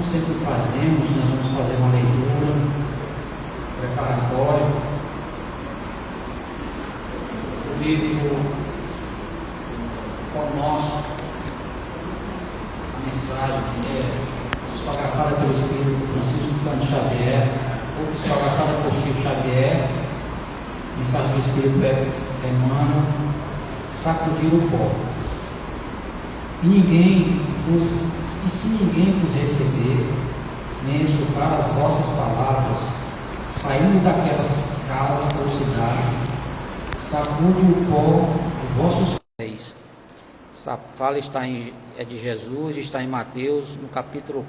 sempre fazemos, nós vamos fazer uma leitura preparatória do livro Pão Nosso, a mensagem que é psicografada pelo Espírito Francisco Cândido Xavier, ou psicografada por Chico Xavier, mensagem do Espírito Emmanuel, sacudir o pó. E se ninguém vos receber, nem escutar as vossas palavras, saindo daquelas casas ou cidade, sacude o pó de vossos pés. Essa fala é de Jesus, está em Mateus, no capítulo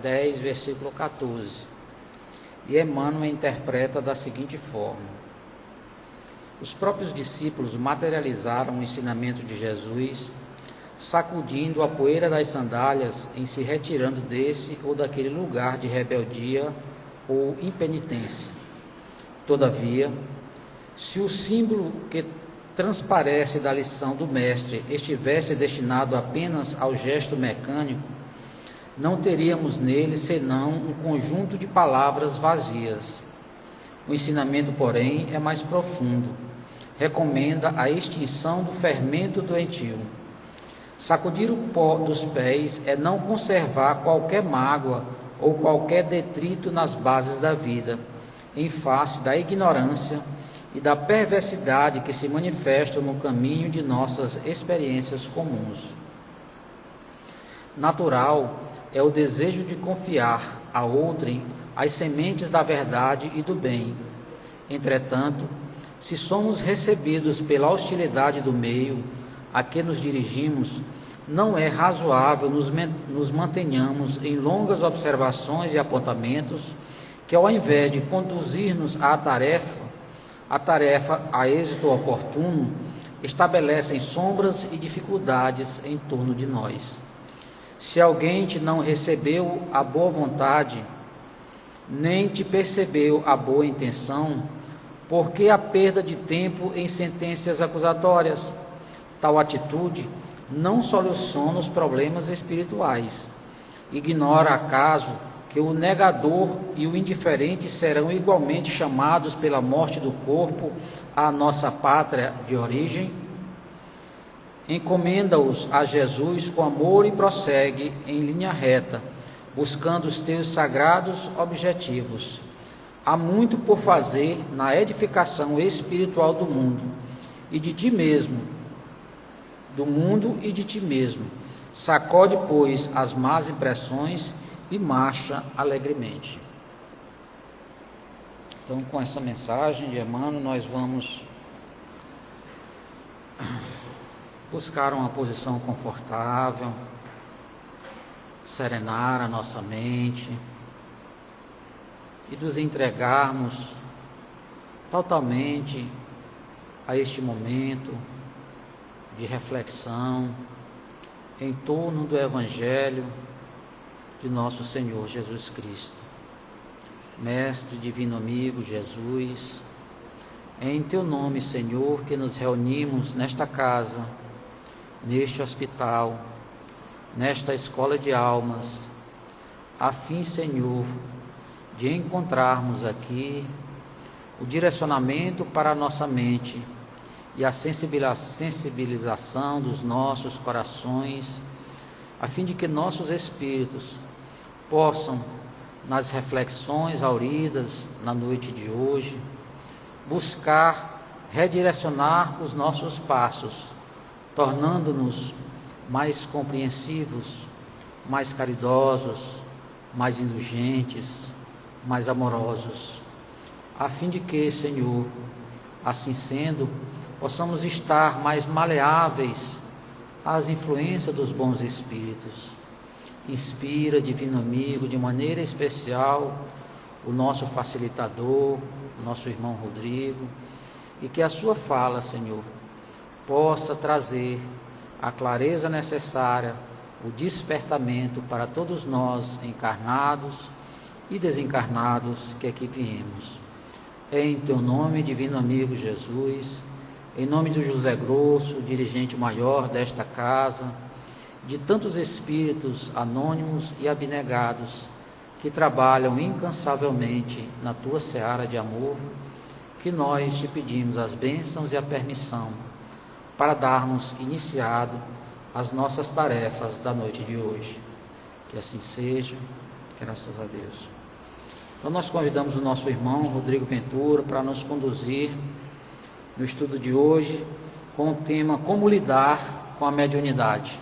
10, versículo 14. E Emmanuel interpreta da seguinte forma: os próprios discípulos materializaram o ensinamento de Jesus, sacudindo a poeira das sandálias em se retirando desse ou daquele lugar de rebeldia ou impenitência. Todavia, se o símbolo que transparece da lição do Mestre estivesse destinado apenas ao gesto mecânico, não teríamos nele senão um conjunto de palavras vazias. O ensinamento, porém, é mais profundo. Recomenda a extinção do fermento doentio. Sacudir o pó dos pés é não conservar qualquer mágoa ou qualquer detrito nas bases da vida, em face da ignorância e da perversidade que se manifestam no caminho de nossas experiências comuns. Natural é o desejo de confiar a outrem as sementes da verdade e do bem. Entretanto, se somos recebidos pela hostilidade do meio a que nos dirigimos, não é razoável nos mantenhamos em longas observações e apontamentos que, ao invés de conduzir-nos à tarefa a êxito oportuno, estabelecem sombras e dificuldades em torno de nós. Se alguém te não recebeu a boa vontade, nem te percebeu a boa intenção, por que a perda de tempo em sentenças acusatórias? Tal atitude não soluciona os problemas espirituais. Ignora acaso que o negador e o indiferente serão igualmente chamados pela morte do corpo à nossa pátria de origem? Encomenda-os a Jesus com amor e prossegue em linha reta, buscando os teus sagrados objetivos. Há muito por fazer na edificação espiritual do mundo e de ti mesmo, Sacode, pois, as más impressões e marcha alegremente. Então, com essa mensagem de Emmanuel, nós vamos buscar uma posição confortável, serenar a nossa mente e nos entregarmos totalmente a este momento de reflexão em torno do Evangelho de nosso Senhor Jesus Cristo. Mestre, divino amigo Jesus, é em teu nome, Senhor, que nos reunimos nesta casa, neste hospital, nesta escola de almas, a fim, Senhor, de encontrarmos aqui o direcionamento para a nossa mente e a sensibilização dos nossos corações, a fim de que nossos espíritos possam, nas reflexões auridas na noite de hoje, buscar redirecionar os nossos passos, tornando-nos mais compreensivos, mais caridosos, mais indulgentes, mais amorosos, a fim de que, Senhor, assim sendo, possamos estar mais maleáveis às influências dos bons espíritos. Inspira, divino amigo, de maneira especial, o nosso facilitador, o nosso irmão Rodrigo, e que a sua fala, Senhor, possa trazer a clareza necessária, o despertamento para todos nós, encarnados e desencarnados, que aqui viemos. É em teu nome, divino amigo Jesus, em nome do José Grosso, dirigente maior desta casa, de tantos espíritos anônimos e abnegados que trabalham incansavelmente na tua seara de amor, que nós te pedimos as bênçãos e a permissão para darmos iniciado às nossas tarefas da noite de hoje. Que assim seja, graças a Deus. Então nós convidamos o nosso irmão Rodrigo Ventura para nos conduzir no estudo de hoje com o tema Como lidar com a mediunidade.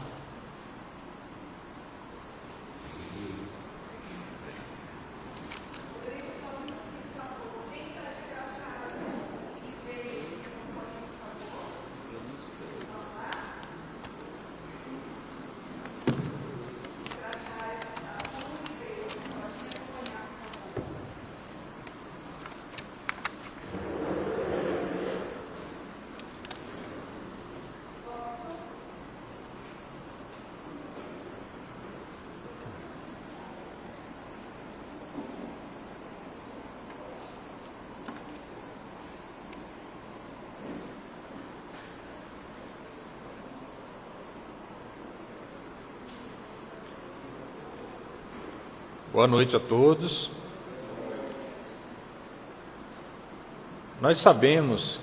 Boa noite a todos. Nós sabemos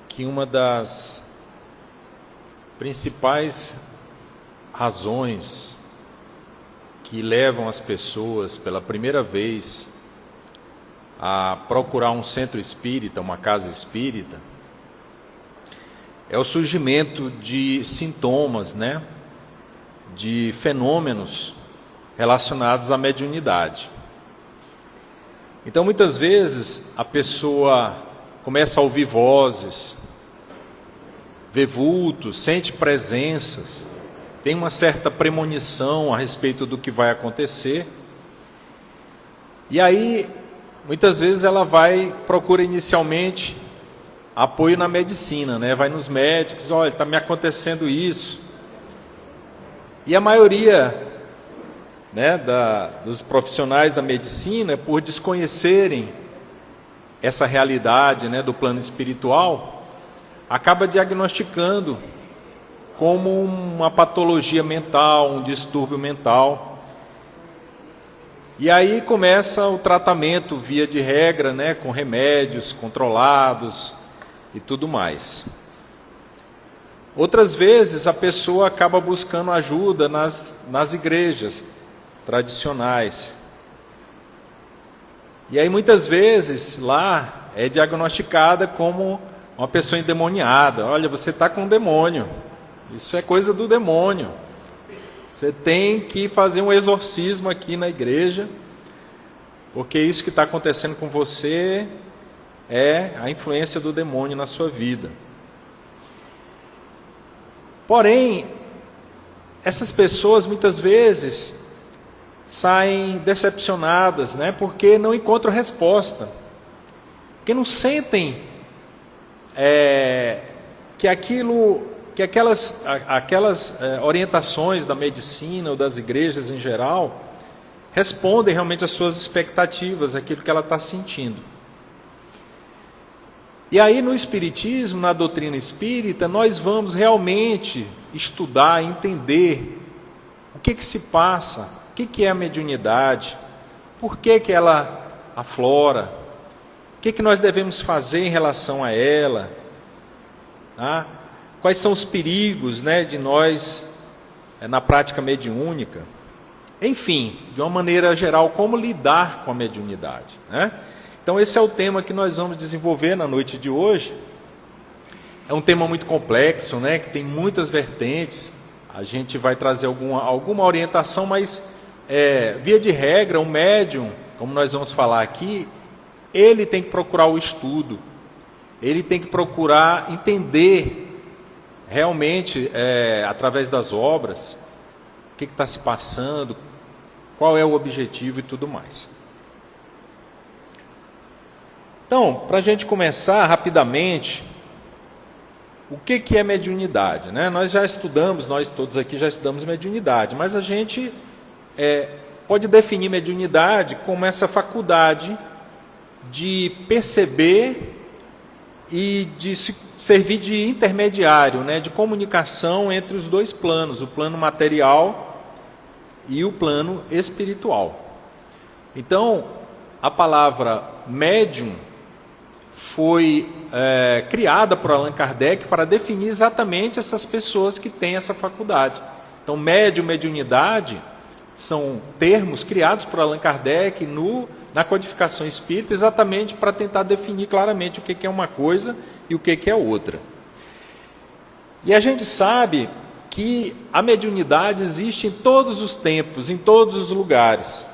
que uma das principais razões que levam as pessoas pela primeira vez a procurar um centro espírita, uma casa espírita, é o surgimento de sintomas, de fenômenos relacionados à mediunidade. Então, muitas vezes, a pessoa começa a ouvir vozes, vê vultos, sente presenças, tem uma certa premonição a respeito do que vai acontecer. E aí, muitas vezes, ela procura inicialmente apoio na medicina, vai nos médicos, olha, está me acontecendo isso. E a maioria dos profissionais da medicina, por desconhecerem essa realidade do plano espiritual, acaba diagnosticando como uma patologia mental, um distúrbio mental. E aí começa o tratamento via de regra, com remédios controlados e tudo mais. Outras vezes a pessoa acaba buscando ajuda nas igrejas tradicionais. E aí muitas vezes lá é diagnosticada como uma pessoa endemoniada. Olha, você está com um demônio, isso é coisa do demônio, você tem que fazer um exorcismo aqui na igreja, porque isso que está acontecendo com você é a influência do demônio na sua vida. Porém, essas pessoas muitas vezes saem decepcionadas, porque não encontram resposta, porque não sentem que aquelas orientações da medicina ou das igrejas em geral respondem realmente às suas expectativas, aquilo que ela está sentindo. E aí no Espiritismo, na doutrina espírita, nós vamos realmente estudar, entender o que se passa, o que é a mediunidade, por que ela aflora, o que nós devemos fazer em relação a ela, quais são os perigos de nós na prática mediúnica, enfim, de uma maneira geral, como lidar com a mediunidade. Então esse é o tema que nós vamos desenvolver na noite de hoje. É um tema muito complexo, que tem muitas vertentes. A gente vai trazer alguma orientação, mas via de regra, o médium, como nós vamos falar aqui, ele tem que procurar o estudo, ele tem que procurar entender realmente, através das obras, o que está se passando, qual é o objetivo e tudo mais. Então, para a gente começar rapidamente, o que é mediunidade? Nós já estudamos, nós todos aqui já estudamos mediunidade, mas a gente pode definir mediunidade como essa faculdade de perceber e de servir de intermediário, né, de comunicação entre os dois planos, o plano material e o plano espiritual. Então, a palavra médium foi criada por Allan Kardec para definir exatamente essas pessoas que têm essa faculdade. Então, médium, mediunidade são termos criados por Allan Kardec na codificação espírita, exatamente para tentar definir claramente o que é uma coisa e o que é outra. E a gente sabe que a mediunidade existe em todos os tempos, em todos os lugares.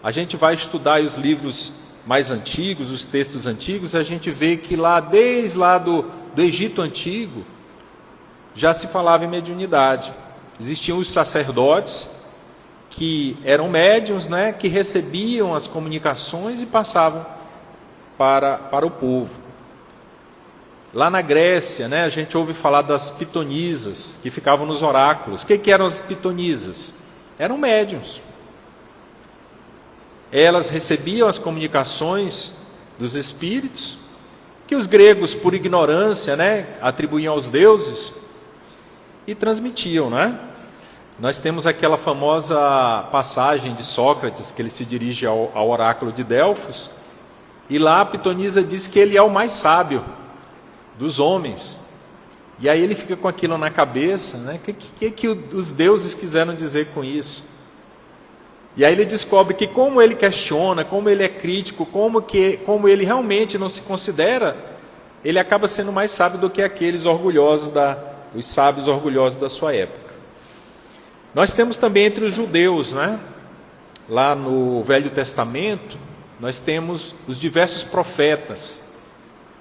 A gente vai estudar os livros mais antigos, os textos antigos, e a gente vê que desde lá do Egito Antigo, já se falava em mediunidade. Existiam os sacerdotes, que eram médiuns, né, que recebiam as comunicações e passavam para o povo. Lá na Grécia, né, a gente ouve falar das pitonisas, que ficavam nos oráculos. O que eram as pitonisas? Eram médiuns. Elas recebiam as comunicações dos espíritos, que os gregos, por ignorância, né, atribuíam aos deuses, e transmitiam, né? Nós temos aquela famosa passagem de Sócrates, que ele se dirige ao oráculo de Delfos, e lá a pitonisa diz que ele é o mais sábio dos homens. E aí ele fica com aquilo na cabeça, né? O que os deuses quiseram dizer com isso? E aí ele descobre que, como ele questiona, como ele é crítico, como ele realmente não se considera, ele acaba sendo mais sábio do que aqueles orgulhosos, os sábios orgulhosos da sua época. Nós temos também entre os judeus, né? Lá no Velho Testamento, nós temos os diversos profetas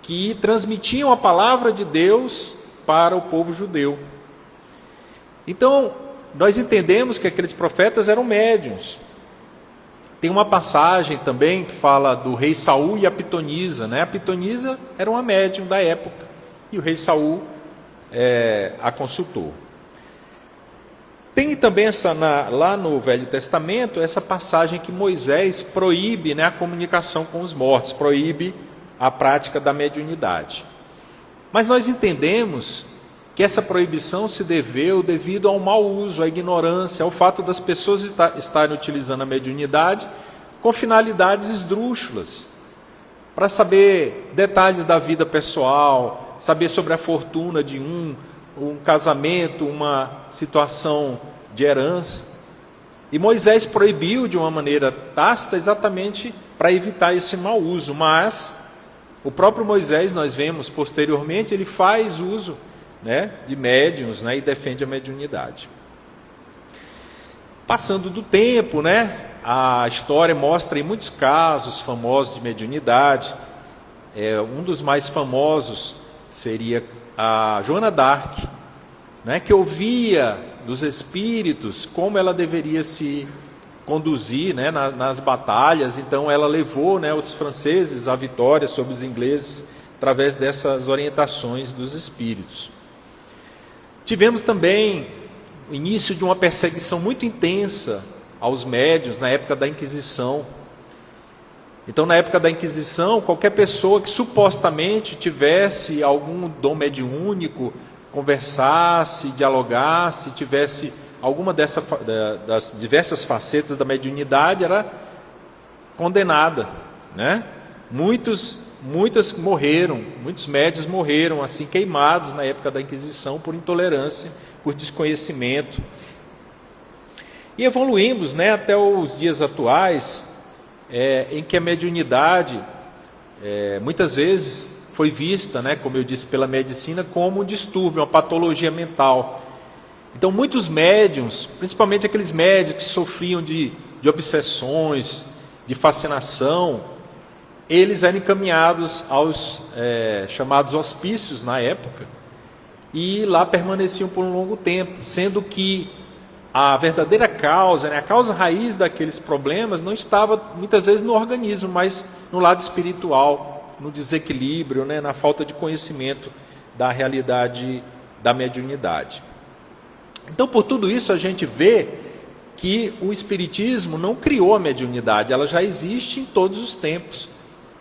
que transmitiam a palavra de Deus para o povo judeu. Então, nós entendemos que aqueles profetas eram médiuns. Tem uma passagem também que fala do rei Saul e a pitonisa, né? A pitonisa era uma médium da época e o rei Saul a consultou. Tem também lá no Velho Testamento essa passagem que Moisés proíbe, né, a comunicação com os mortos, proíbe a prática da mediunidade. Mas nós entendemos que essa proibição se deveu devido ao mau uso, à ignorância, ao fato das pessoas estarem utilizando a mediunidade com finalidades esdrúxulas, para saber detalhes da vida pessoal, saber sobre a fortuna de um casamento, uma situação de herança. E Moisés proibiu de uma maneira tácita exatamente para evitar esse mau uso, mas o próprio Moisés, nós vemos posteriormente, ele faz uso, né, de médiuns, né, e defende a mediunidade. Passando do tempo, né, a história mostra em muitos casos famosos de mediunidade. Um dos mais famosos seria a Joana d'Arc, né, que ouvia dos espíritos como ela deveria se conduzir, né, nas batalhas. Então ela levou, né, os franceses à vitória sobre os ingleses através dessas orientações dos espíritos. Tivemos também o início de uma perseguição muito intensa aos médiuns na época da Inquisição. Então, na época da Inquisição, qualquer pessoa que supostamente tivesse algum dom mediúnico, conversasse, dialogasse, tivesse alguma das diversas facetas da mediunidade, era condenada, né? Muitos morreram, muitos médiuns morreram assim, queimados na época da Inquisição por intolerância, por desconhecimento. E evoluímos, né, até os dias atuais, em que a mediunidade muitas vezes foi vista, né, como eu disse, pela medicina como um distúrbio, uma patologia mental. Então muitos médiuns, principalmente aqueles médiuns que sofriam de obsessões, de fascinação, eles eram encaminhados aos chamados hospícios na época, e lá permaneciam por um longo tempo, sendo que a verdadeira causa, né, a causa raiz daqueles problemas não estava muitas vezes no organismo, mas no lado espiritual, no desequilíbrio, né, na falta de conhecimento da realidade da mediunidade. Então, por tudo isso, a gente vê que o Espiritismo não criou a mediunidade, ela já existe em todos os tempos.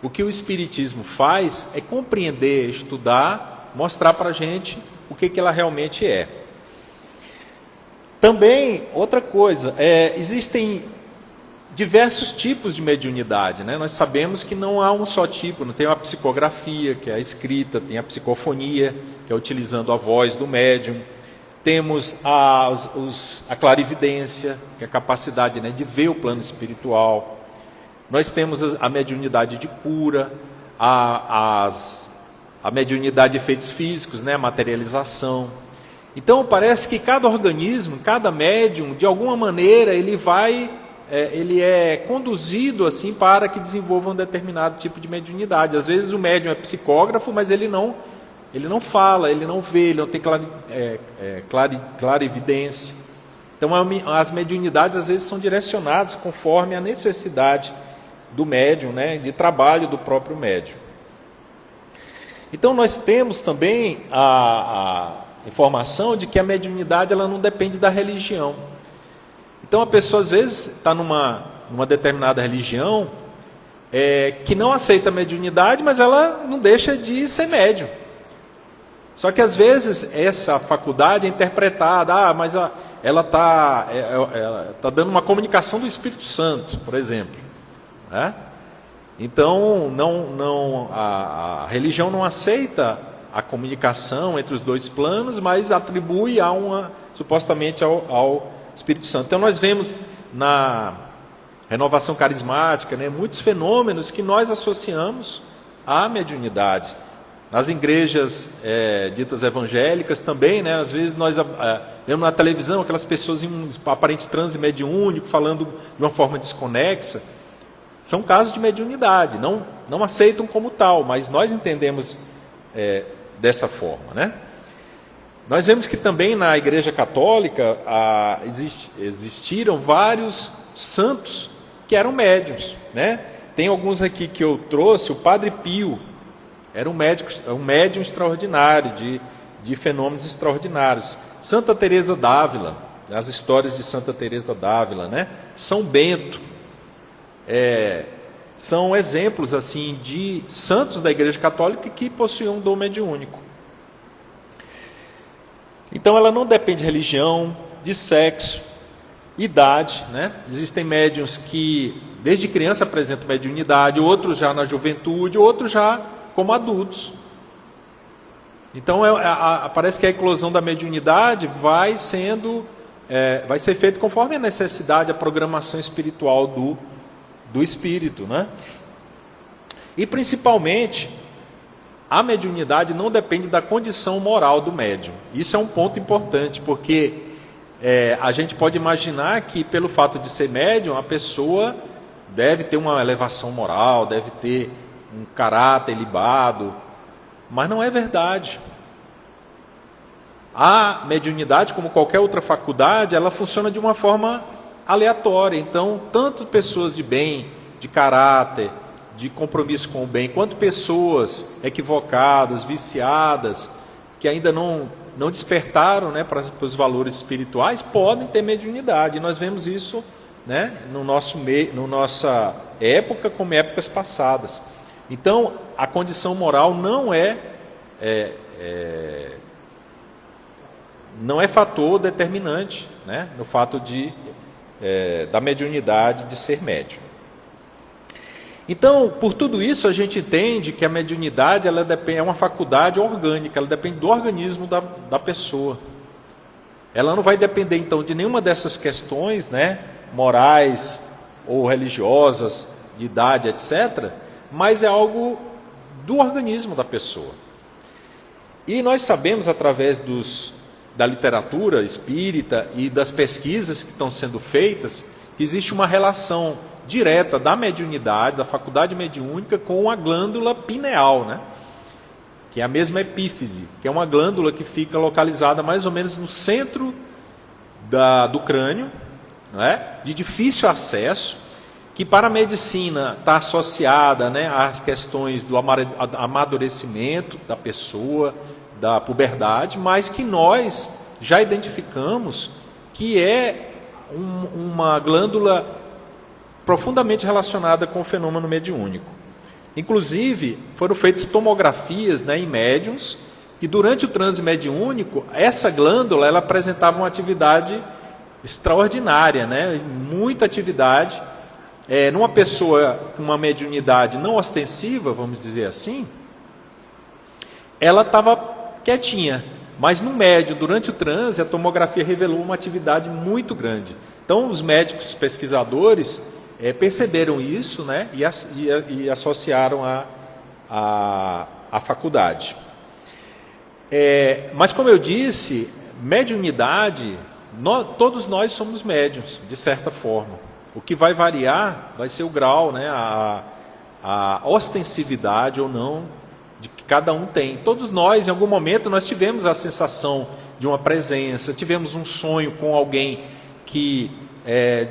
o que o Espiritismo faz é compreender, estudar, mostrar para a gente o que ela realmente é. Também, outra coisa, existem diversos tipos de mediunidade, né? Nós sabemos que não há um só tipo, não tem a psicografia, que é a escrita, tem a psicofonia, que é utilizando a voz do médium, temos a clarividência, que é a capacidade, né, de ver o plano espiritual, nós temos a mediunidade de cura, a mediunidade de efeitos físicos, né, a materialização. Então parece que cada organismo, cada médium, de alguma maneira, ele é conduzido assim para que desenvolva um determinado tipo de mediunidade. Às vezes o médium é psicógrafo, mas ele não fala, ele não vê, ele não tem clarividência. Então as mediunidades às vezes são direcionadas conforme a necessidade do médium, né, de trabalho do próprio médium. Então nós temos também a informação de que a mediunidade ela não depende da religião. Então a pessoa às vezes está numa determinada religião que não aceita a mediunidade, mas ela não deixa de ser médium. Só que às vezes essa faculdade é interpretada, mas ela está dando uma comunicação do Espírito Santo, por exemplo. Né? Então a religião não aceita a comunicação entre os dois planos, mas atribui supostamente ao Espírito Santo. Então nós vemos na renovação carismática, né, muitos fenômenos que nós associamos à mediunidade. Nas igrejas ditas evangélicas também, né, às vezes nós vemos na televisão aquelas pessoas em um aparente transe mediúnico, falando de uma forma desconexa. São casos de mediunidade, não aceitam como tal, mas nós entendemos dessa forma, né? Nós vemos que também na Igreja Católica existiram vários santos que eram médiuns, né? Tem alguns aqui que eu trouxe. O Padre Pio era um médium extraordinário, de fenômenos extraordinários. Santa Teresa d'Ávila, as histórias de Santa Teresa d'Ávila, né? São Bento, são exemplos assim de santos da Igreja Católica que possuíam um dom mediúnico. Então ela não depende de religião, de sexo, idade, né? Existem médiuns que desde criança apresentam mediunidade, outros já na juventude, outros já como adultos. Então parece que a eclosão da mediunidade vai ser feita conforme a necessidade, a programação espiritual do espírito, né? E principalmente a mediunidade não depende da condição moral do médium. Isso é um ponto importante, porque a gente pode imaginar que pelo fato de ser médium, a pessoa deve ter uma elevação moral, deve ter um caráter ilibado, mas não é verdade. A mediunidade, como qualquer outra faculdade, ela funciona de uma forma aleatória. Então, tanto pessoas de bem, de caráter, de compromisso com o bem, quanto pessoas equivocadas, viciadas, que ainda não despertaram, né, para os valores espirituais, podem ter mediunidade. E nós vemos isso, né, no nossa época como épocas passadas. Então, a condição moral não é fator determinante, né, no fato da mediunidade, de ser médium. Então, por tudo isso, a gente entende que a mediunidade é uma faculdade orgânica, ela depende do organismo da pessoa. Ela não vai depender, então, de nenhuma dessas questões, né, morais ou religiosas, de idade, etc., mas é algo do organismo da pessoa. E nós sabemos, através da literatura espírita e das pesquisas que estão sendo feitas, que existe uma relação direta da mediunidade, da faculdade mediúnica, com a glândula pineal, né? Que é a mesma epífise, que é uma glândula que fica localizada mais ou menos no centro do crânio, não é? De difícil acesso, que para a medicina está associada, né, às questões do amadurecimento da pessoa, da puberdade, mas que nós já identificamos que é uma glândula profundamente relacionada com o fenômeno mediúnico. Inclusive, foram feitas tomografias, né, em médiums, e durante o transe mediúnico, essa glândula ela apresentava uma atividade extraordinária, né, muita atividade. Numa pessoa com uma mediunidade não ostensiva, vamos dizer assim, ela estava quietinha, mas no médium, durante o transe, a tomografia revelou uma atividade muito grande. Então, os médicos pesquisadores perceberam isso, né, e associaram à faculdade. Mas, como eu disse, mediunidade, todos nós somos médiuns, de certa forma. O que vai variar vai ser o grau, né, a ostensividade ou não de que cada um tem. Todos nós, em algum momento, nós tivemos a sensação de uma presença, tivemos um sonho com alguém que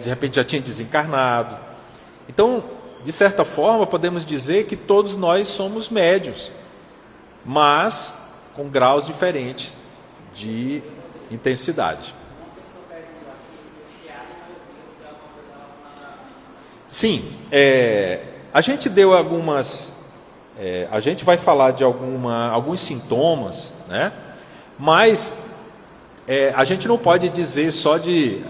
de repente já tinha desencarnado. Então, de certa forma, podemos dizer que todos nós somos médiuns, mas com graus diferentes de intensidade. Sim, a gente deu algumas, a gente vai falar de alguns sintomas, né? Mas a gente não pode dizer só de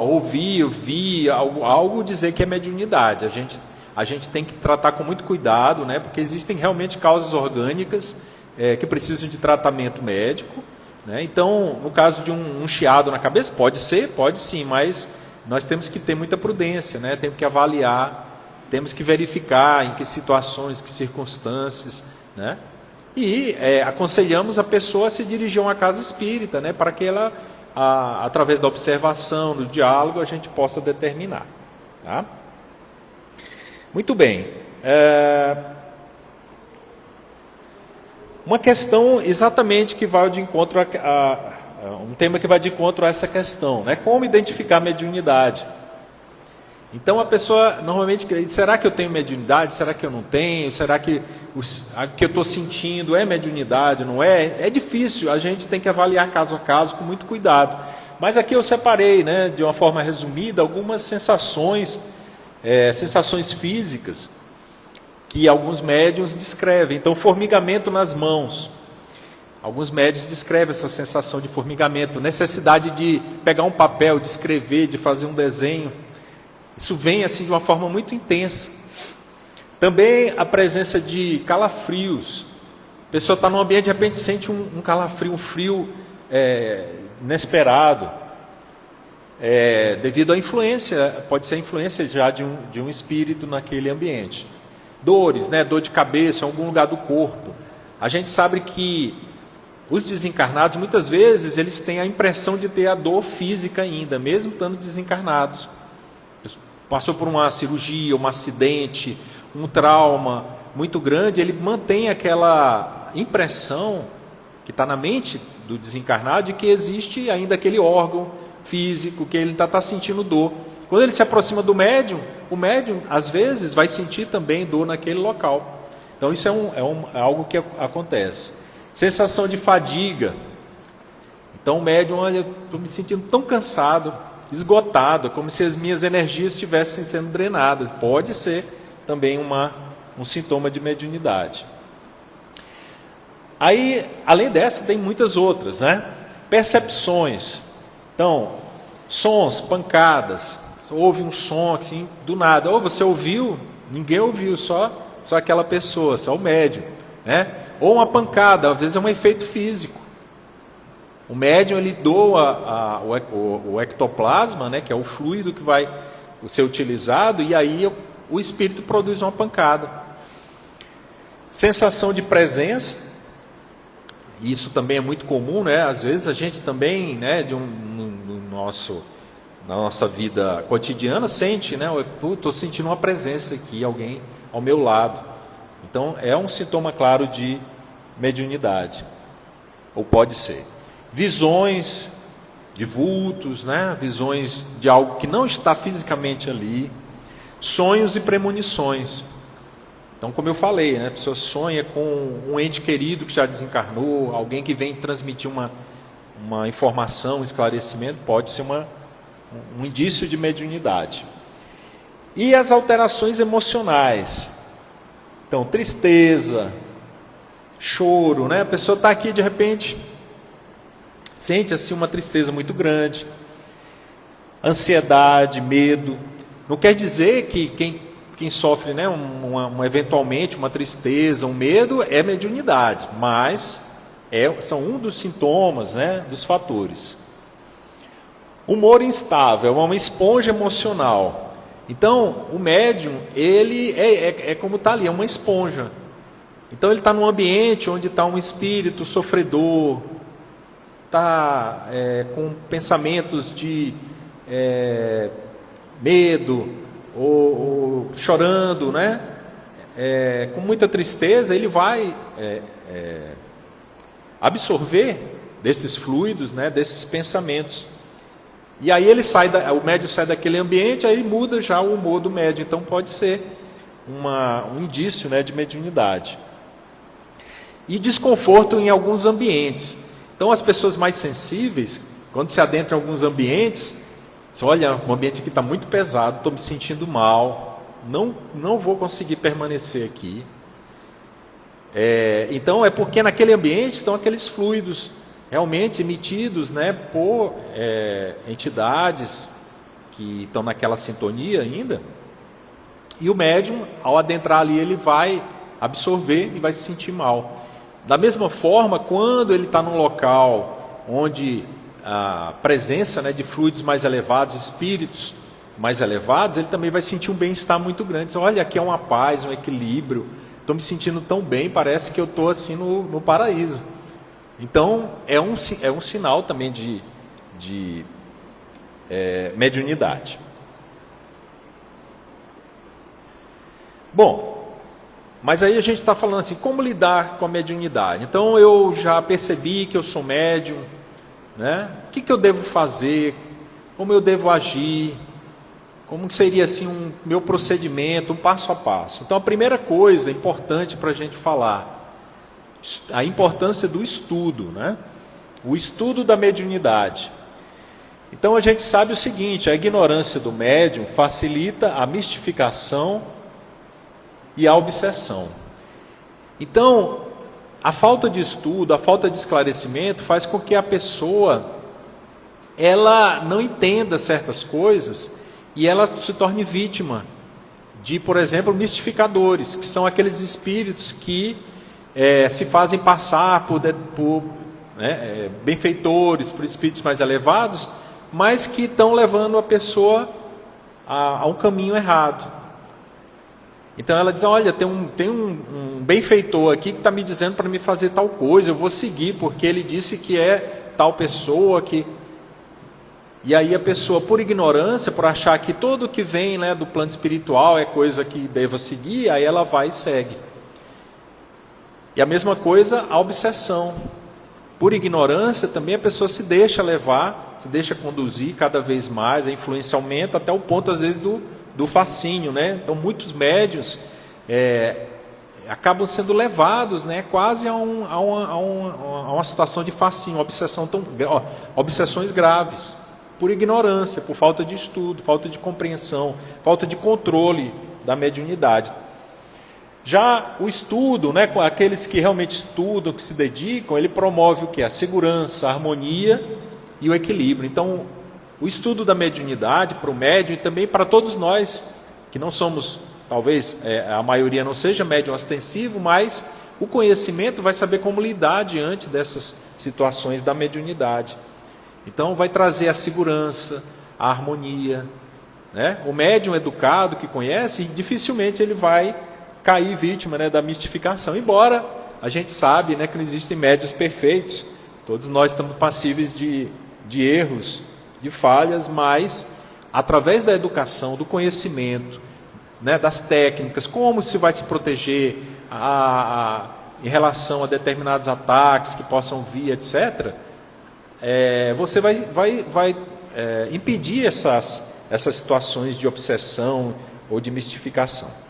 ouvir, vi, algo dizer que é mediunidade. A gente tem que tratar com muito cuidado, né? Porque existem realmente causas orgânicas que precisam de tratamento médico, né? Então, no caso de um chiado na cabeça, pode sim, mas nós temos que ter muita prudência, né? Temos que avaliar, temos que verificar em que situações, que circunstâncias, né? E aconselhamos a pessoa a se dirigir a uma casa espírita, né? Para que ela, através da observação, do diálogo, a gente possa determinar. Tá? Muito bem. Uma questão exatamente que vai de encontro um tema que vai de encontro a essa questão, né? Como identificar a mediunidade? Então a pessoa normalmente, será que eu tenho mediunidade? Será que eu não tenho? Será que o que eu estou sentindo é mediunidade? Não é? É difícil, a gente tem que avaliar caso a caso com muito cuidado. Mas aqui eu separei, né, de uma forma resumida, algumas sensações físicas que alguns médiuns descrevem. Então, formigamento nas mãos. Alguns médiuns descrevem essa sensação de formigamento, necessidade de pegar um papel, de escrever, de fazer um desenho. Isso vem assim de uma forma muito intensa. Também a presença de calafrios. A pessoa está num ambiente, de repente sente um calafrio, um frio inesperado. Devido à influência, pode ser a influência já de um espírito naquele ambiente. Dores, né? Dor de cabeça em algum lugar do corpo. A gente sabe que os desencarnados, muitas vezes, eles têm a impressão de ter a dor física ainda, mesmo estando desencarnados. Passou por uma cirurgia, um acidente, um trauma muito grande, ele mantém aquela impressão que está na mente do desencarnado de que existe ainda aquele órgão físico, que ele está sentindo dor. Quando ele se aproxima do médium, o médium, às vezes, vai sentir também dor naquele local. Então, isso é algo que acontece. Sensação de fadiga. Então o médium, olha, eu estou me sentindo tão cansado, esgotado, como se as minhas energias estivessem sendo drenadas. Pode ser também um sintoma de mediunidade. Aí, além dessa, tem muitas outras, né? Percepções. Então, sons, pancadas. Ouve um som assim, do nada. Ou você ouviu, ninguém ouviu, só aquela pessoa, só o médium, né? Ou uma pancada, às vezes é um efeito físico. O médium ele doa o ectoplasma, né, que é o fluido que vai ser utilizado, e aí o espírito produz uma pancada. Sensação de presença, isso também é muito comum, né? Às vezes a gente também, né, na nossa vida cotidiana sente, né? Estou sentindo uma presença aqui, alguém ao meu lado. Então, é um sintoma claro de mediunidade, ou pode ser. Visões de vultos, né? Visões de algo que não está fisicamente ali. Sonhos e premonições. Então, como eu falei, né? A pessoa sonha com um ente querido que já desencarnou, alguém que vem transmitir uma informação, um esclarecimento, pode ser um indício de mediunidade. E as alterações emocionais. Então, tristeza, choro, né? A pessoa está aqui de repente, sente assim uma tristeza muito grande, ansiedade, medo. Não quer dizer que quem sofre, né, eventualmente uma tristeza, um medo, é mediunidade, mas são um dos sintomas, né, dos fatores. Humor instável, é uma esponja emocional. Então, o médium, ele é como está ali, é uma esponja. Então, ele está num ambiente onde está um espírito sofredor, está com pensamentos de medo, ou chorando, né? Com muita tristeza, ele vai absorver desses fluidos, né, desses pensamentos. E aí o médium sai daquele ambiente, aí muda já o humor do médium. Então pode ser um indício, né, de mediunidade. E desconforto em alguns ambientes. Então as pessoas mais sensíveis, quando se adentram em alguns ambientes, olha, o ambiente aqui está muito pesado, estou me sentindo mal, não vou conseguir permanecer aqui. Então é porque naquele ambiente estão aqueles fluidos realmente emitidos, né, por entidades que estão naquela sintonia ainda, e o médium, ao adentrar ali, ele vai absorver e vai se sentir mal. Da mesma forma, quando ele está num local onde a presença, né, de fluidos mais elevados, espíritos mais elevados, ele também vai sentir um bem-estar muito grande. Diz, olha, aqui é uma paz, um equilíbrio, estou me sentindo tão bem, parece que eu estou assim no paraíso. Então, é um sinal também de mediunidade. Bom, mas aí a gente está falando assim, como lidar com a mediunidade? Então, eu já percebi que eu sou médium, né? O que eu devo fazer? Como eu devo agir? Como seria assim meu procedimento, um passo a passo? Então, a primeira coisa importante para a gente falar, a importância do estudo, né? O estudo da mediunidade. Então a gente sabe o seguinte, a ignorância do médium facilita a mistificação e a obsessão. Então, a falta de estudo, a falta de esclarecimento faz com que a pessoa ela não entenda certas coisas e ela se torne vítima de, por exemplo, mistificadores, que são aqueles espíritos que se fazem passar por benfeitores, por espíritos mais elevados, mas que estão levando a pessoa a um caminho errado. Então ela diz, olha, tem um benfeitor aqui que está me dizendo para me fazer tal coisa, eu vou seguir, porque ele disse que é tal pessoa que... E aí a pessoa, por ignorância, por achar que tudo que vem, né, do plano espiritual é coisa que deva seguir, aí ela vai e segue. E a mesma coisa, a obsessão. Por ignorância, também a pessoa se deixa levar, se deixa conduzir cada vez mais, a influência aumenta até o ponto, às vezes, do fascínio, né? Então, muitos médiuns acabam sendo levados, né, quase a uma situação de fascínio, obsessões graves, por ignorância, por falta de estudo, falta de compreensão, falta de controle da mediunidade. Já o estudo, né, com aqueles que realmente estudam, que se dedicam, ele promove o quê? A segurança, a harmonia e o equilíbrio. Então, o estudo da mediunidade para o médium e também para todos nós, que não somos, talvez a maioria não seja médium ostensivo, mas o conhecimento vai saber como lidar diante dessas situações da mediunidade. Então, vai trazer a segurança, a harmonia, né? O médium educado que conhece, dificilmente ele vai cair vítima, né, da mistificação, embora a gente sabe, né, que não existem médiuns perfeitos, todos nós estamos passíveis de erros, de falhas, mas através da educação, do conhecimento, né, das técnicas, como se vai se proteger em relação a determinados ataques que possam vir, etc., você vai impedir essas situações de obsessão ou de mistificação.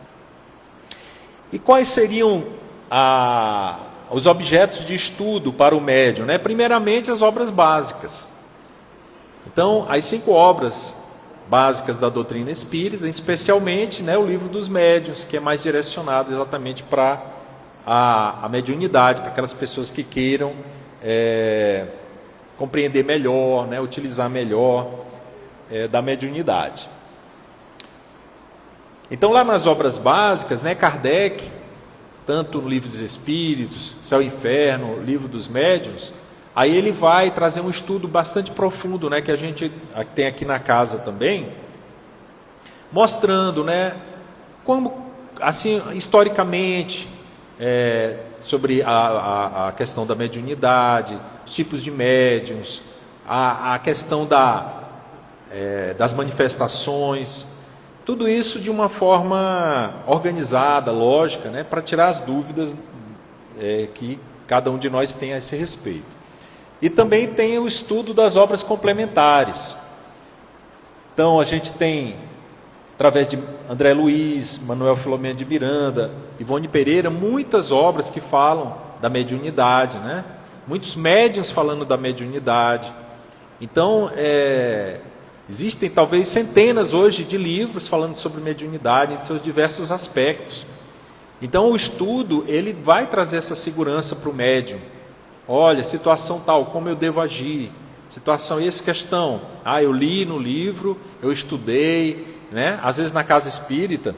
E quais seriam os objetos de estudo para o médium, né? Primeiramente, as obras básicas. Então, as 5 obras básicas da doutrina espírita, especialmente, né, o livro dos médiuns, que é mais direcionado exatamente para a mediunidade, para aquelas pessoas que queiram compreender melhor, né, utilizar melhor da mediunidade. Então, lá nas obras básicas, né, Kardec, tanto no Livro dos Espíritos, Céu e Inferno, Livro dos Médiuns, aí ele vai trazer um estudo bastante profundo, né, que a gente tem aqui na casa também, mostrando, né, como, assim, historicamente, sobre a questão da mediunidade, os tipos de médiuns, a questão das manifestações, tudo isso de uma forma organizada, lógica, né, para tirar as dúvidas que cada um de nós tem a esse respeito. E também tem o estudo das obras complementares. Então, a gente tem, através de André Luiz, Manuel Filomeno de Miranda, Ivone Pereira, muitas obras que falam da mediunidade, né? Muitos médiuns falando da mediunidade. Então, existem talvez centenas hoje de livros falando sobre mediunidade em seus diversos aspectos. Então, o estudo, ele vai trazer essa segurança para o médium. Olha, situação tal, como eu devo agir? Situação, e essa questão? Eu li no livro, eu estudei, né? Às vezes na casa espírita,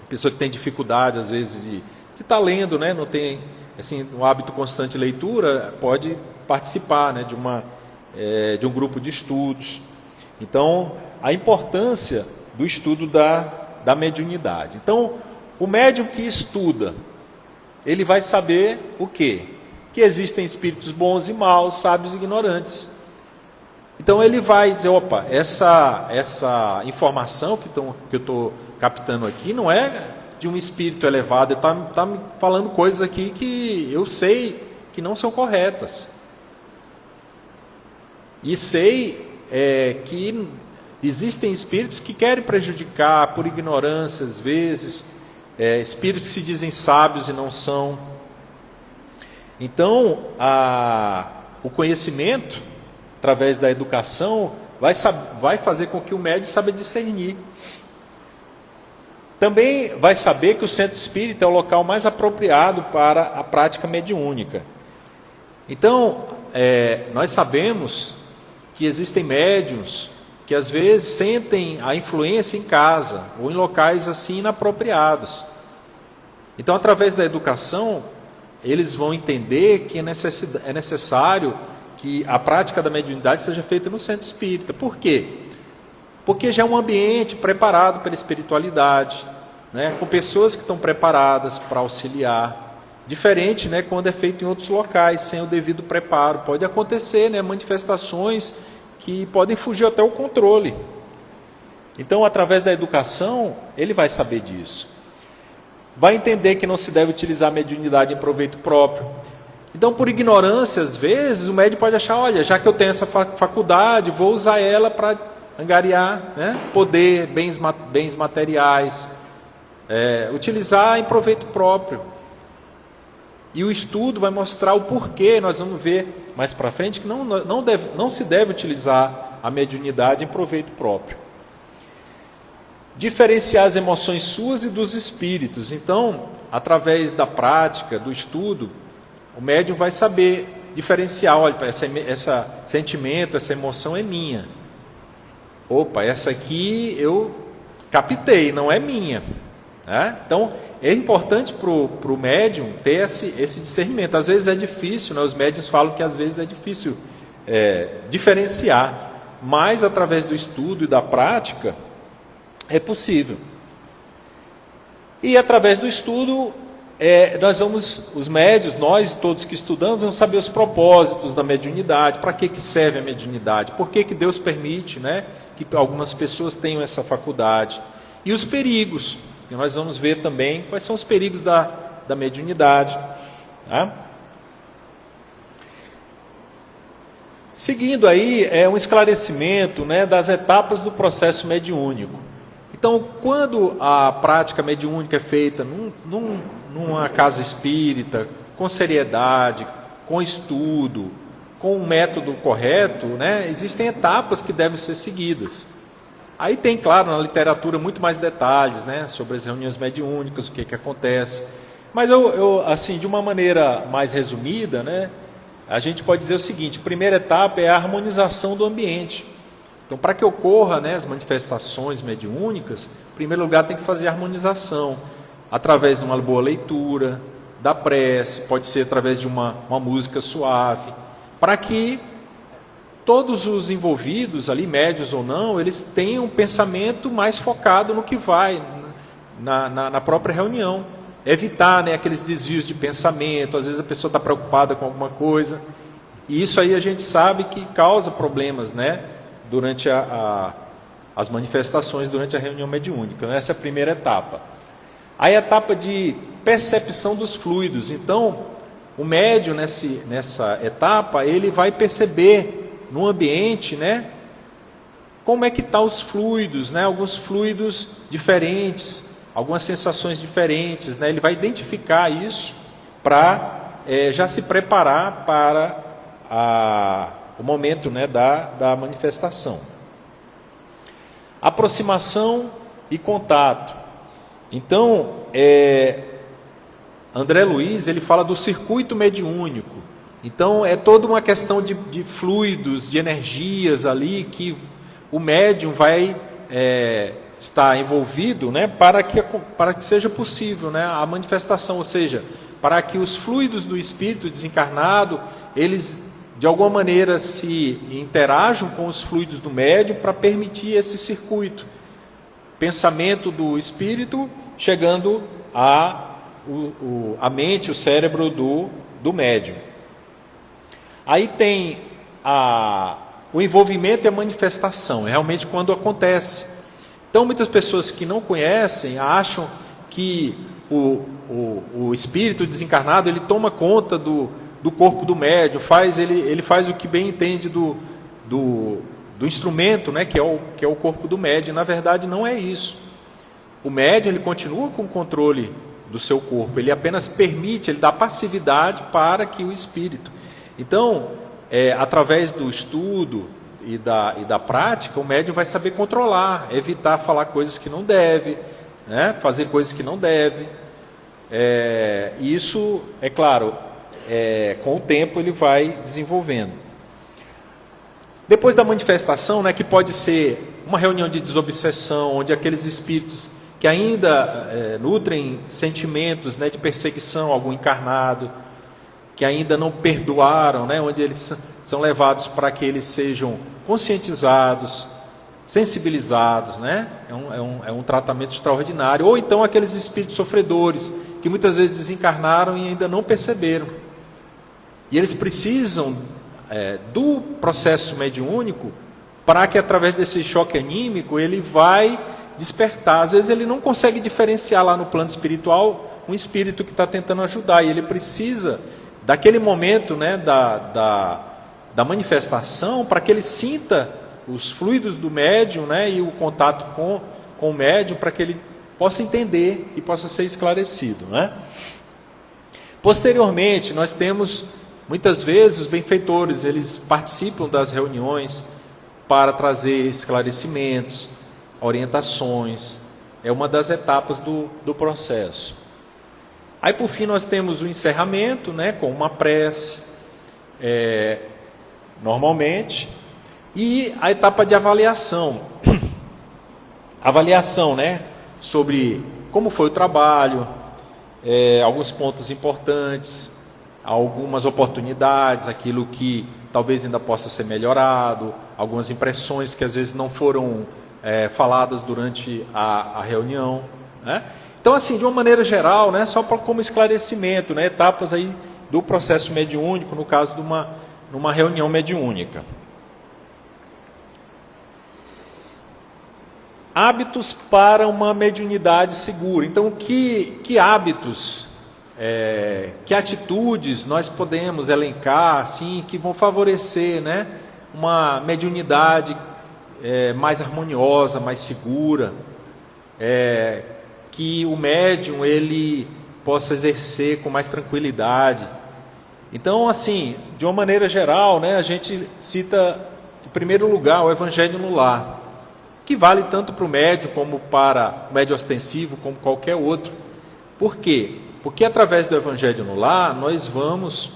a pessoa que tem dificuldade, às vezes, de estar lendo, né? Não tem assim, um hábito constante de leitura, pode participar, né? De um grupo de estudos. Então, a importância do estudo da mediunidade. Então, o médium que estuda, ele vai saber o quê? Que existem espíritos bons e maus, sábios e ignorantes. Então, ele vai dizer, opa, essa informação que eu estou captando aqui não é de um espírito elevado, ele está me falando coisas aqui que eu sei que não são corretas. E sei que existem espíritos que querem prejudicar por ignorância, às vezes, espíritos que se dizem sábios e não são. Então, o conhecimento, através da educação, vai fazer com que o médium saiba discernir. Também vai saber que o centro espírita é o local mais apropriado para a prática mediúnica. Então, nós sabemos que existem médiuns que às vezes sentem a influência em casa ou em locais assim inapropriados. Então, através da educação, eles vão entender que é necessário que a prática da mediunidade seja feita no centro espírita. Por quê? Porque já é um ambiente preparado pela espiritualidade, né, com pessoas que estão preparadas para auxiliar. Diferente, né, quando é feito em outros locais, sem o devido preparo. Pode acontecer, né, manifestações que podem fugir até o controle. Então, através da educação, ele vai saber disso. Vai entender que não se deve utilizar a mediunidade em proveito próprio. Então, por ignorância, às vezes, o médium pode achar, olha, já que eu tenho essa faculdade, vou usar ela para angariar, né, poder, bens materiais, utilizar em proveito próprio. E o estudo vai mostrar o porquê, nós vamos ver mais para frente, que não se deve utilizar a mediunidade em proveito próprio. Diferenciar as emoções suas e dos espíritos. Então, através da prática, do estudo, o médium vai saber diferenciar, olha, esse sentimento, essa emoção é minha. Opa, essa aqui eu captei, não é minha. Então, é importante para o médium ter esse discernimento. Às vezes é difícil, né? Os médiuns falam que às vezes é difícil diferenciar, mas através do estudo e da prática, é possível. E através do estudo, os médiuns, nós todos que estudamos, vamos saber os propósitos da mediunidade, para que serve a mediunidade, por que Deus permite, né, que algumas pessoas tenham essa faculdade, e os perigos, e nós vamos ver também quais são os perigos da mediunidade. Tá? Seguindo aí, um esclarecimento, né, das etapas do processo mediúnico. Então, quando a prática mediúnica é feita numa casa espírita, com seriedade, com estudo, com um método correto, né, existem etapas que devem ser seguidas. Aí tem, claro, na literatura muito mais detalhes, né, sobre as reuniões mediúnicas, o que acontece. Mas assim, de uma maneira mais resumida, né, a gente pode dizer o seguinte: a primeira etapa é a harmonização do ambiente. Então, para que ocorra, né, as manifestações mediúnicas, em primeiro lugar tem que fazer a harmonização, através de uma boa leitura, da prece, pode ser através de uma música suave, para que todos os envolvidos ali, médios ou não, eles tenham um pensamento mais focado no que vai, na própria reunião. Evitar, né, aqueles desvios de pensamento. Às vezes a pessoa está preocupada com alguma coisa, e isso aí a gente sabe que causa problemas, né, durante as manifestações, durante a reunião mediúnica. Essa é a primeira etapa. Aí a etapa de percepção dos fluidos. Então, o médium nessa etapa, ele vai perceber no ambiente, né, como é que estão os fluidos, né, alguns fluidos diferentes, algumas sensações diferentes, né? Ele vai identificar isso para já se preparar para o momento, né, da manifestação. Aproximação e contato. Então, André Luiz, ele fala do circuito mediúnico. Então, é toda uma questão de fluidos, de energias ali, que o médium vai estar envolvido, né, para que seja possível, né, a manifestação, ou seja, para que os fluidos do espírito desencarnado, eles de alguma maneira se interajam com os fluidos do médium para permitir esse circuito. Pensamento do espírito chegando a mente, o cérebro do médium. Aí tem o envolvimento e a manifestação, é realmente quando acontece. Então, muitas pessoas que não conhecem acham que o espírito desencarnado ele toma conta do corpo do médium, ele faz o que bem entende do instrumento, né, que é o corpo do médium. Na verdade, não é isso. O médium ele continua com o controle do seu corpo, ele apenas permite, ele dá passividade para que o espírito. Então, através do estudo e da prática, o médium vai saber controlar, evitar falar coisas que não deve, né, fazer coisas que não deve. E isso, é claro, com o tempo ele vai desenvolvendo. Depois da manifestação, né, que pode ser uma reunião de desobsessão, onde aqueles espíritos que ainda nutrem sentimentos, né, de perseguição, algum encarnado, que ainda não perdoaram, né, onde eles são levados para que eles sejam conscientizados, sensibilizados, né? É um tratamento extraordinário. Ou então aqueles espíritos sofredores, que muitas vezes desencarnaram e ainda não perceberam. E eles precisam do processo mediúnico para que, através desse choque anímico, ele vai despertar. Às vezes ele não consegue diferenciar lá no plano espiritual um espírito que está tentando ajudar, e ele precisa daquele momento, né, da manifestação, para que ele sinta os fluidos do médium, né, e o contato com o médium, para que ele possa entender e possa ser esclarecido, né? Posteriormente, nós temos, muitas vezes, os benfeitores, eles participam das reuniões para trazer esclarecimentos, orientações. É uma das etapas do processo. Aí, por fim, nós temos o encerramento, né, com uma prece, normalmente, e a etapa de avaliação. Avaliação, né, sobre como foi o trabalho, alguns pontos importantes, algumas oportunidades, aquilo que talvez ainda possa ser melhorado, algumas impressões que às vezes não foram faladas durante a reunião, né? Então, assim, de uma maneira geral, né, só como esclarecimento, né, etapas aí do processo mediúnico, no caso de numa reunião mediúnica. Hábitos para uma mediunidade segura. Então, que hábitos, que atitudes nós podemos elencar, assim, que vão favorecer, né, uma mediunidade mais harmoniosa, mais segura, que o médium ele possa exercer com mais tranquilidade. Então, assim, de uma maneira geral, né, a gente cita, em primeiro lugar, o Evangelho no Lar. que vale tanto para o médium como para o médium ostensivo, como qualquer outro. Por quê? Porque através do Evangelho no Lar, nós vamos,